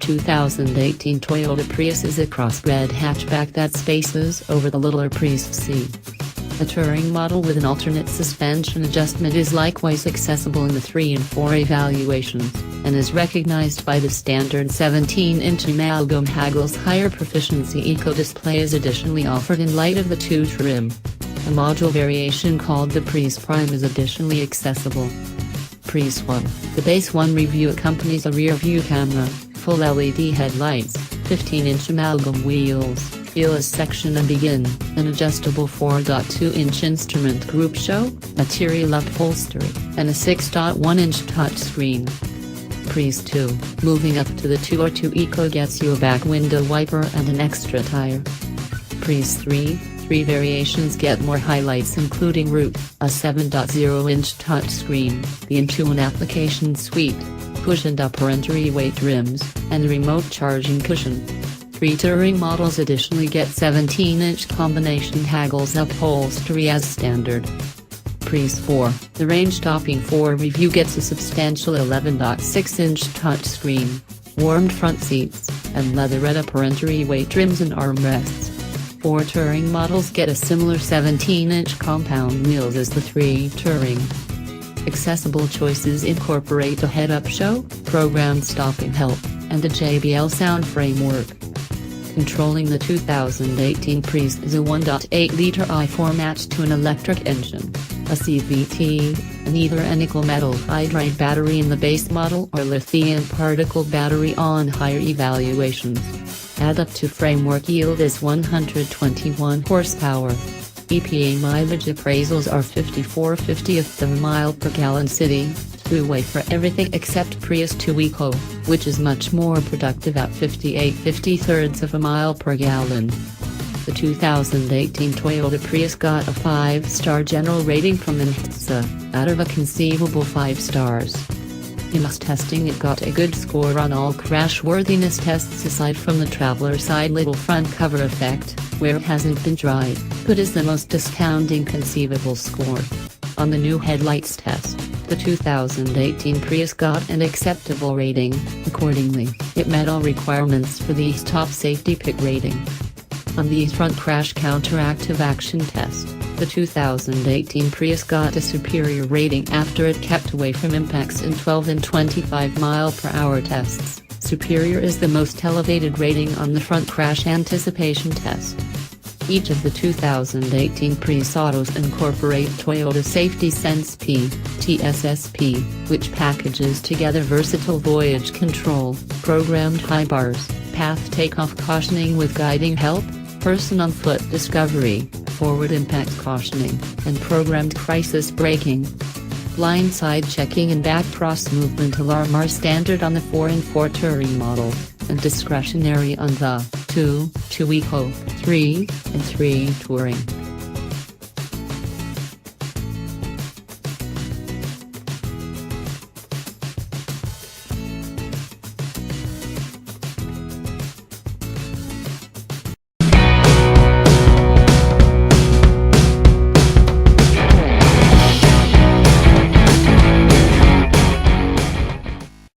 2018 Toyota Prius is a crossbred hatchback that spaces over the littler Prius C. A touring model with an alternate suspension adjustment is likewise accessible in the 3 and 4 evaluations, and is recognized by the standard 17-inch amalgam haggles. Higher proficiency eco display is additionally offered in light of the 2 trim. A module variation called the Prius Prime is additionally accessible. Prius One. The base One review accompanies a rear-view camera, full LED headlights, 15-inch amalgam wheels, keyless section and begin, an adjustable 4.2-inch instrument group show, material upholstery, and a 6.1-inch touchscreen. Prius 2. Moving up to the 202 Eco gets you a back window wiper and an extra tire. Prius 3. 3 variations get more highlights including roof, a 7.0-inch touchscreen, the in-tune application suite, push and upper entry-weight rims, and a remote charging cushion. 3 touring models additionally get 17-inch combination haggles upholstery as standard. Prius 4. The range-topping 4 review gets a substantial 11.6-inch touchscreen, warmed front seats, and leatherette upper entry-weight trims and armrests. 4 touring models get a similar 17-inch compound wheels as the 3 touring. Accessible choices incorporate a head-up show, programmed stopping help, and a JBL sound framework. Controlling the 2018 Prius is a 1.8-liter i4 matched to an electric engine, a CVT, and either a nickel-metal hydride battery in the base model or lithium particle battery on higher evaluations. Add up to framework yield is 121 horsepower. EPA mileage appraisals are 54/50th of a mile per gallon city, two-way for everything except Prius 2 Eco, which is much more productive at 58/53rds of a mile per gallon. The 2018 Toyota Prius got a 5-star general rating from NHTSA, out of a conceivable 5 stars. In its testing it got a good score on all crashworthiness tests aside from the traveler side little front cover effect, where it hasn't been dried, but is the most astounding conceivable score. On the new headlights test, the 2018 Prius got an acceptable rating. Accordingly, it met all requirements for the top safety pick rating. On the front crash counteractive action test, the 2018 Prius got a superior rating after it kept away from impacts in 12 and 25 mph tests. Superior is the most elevated rating on the front crash anticipation test. Each of the 2018 Prius autos incorporate Toyota Safety Sense P, TSSP, which packages together versatile voyage control, programmed high bars, path takeoff cautioning with guiding help, person on foot discovery, forward impact cautioning, and programmed crisis braking. Blind side checking and back cross movement alarm are standard on the 4 and 4 touring model, and discretionary on the 2 Eco, 3, and 3 touring.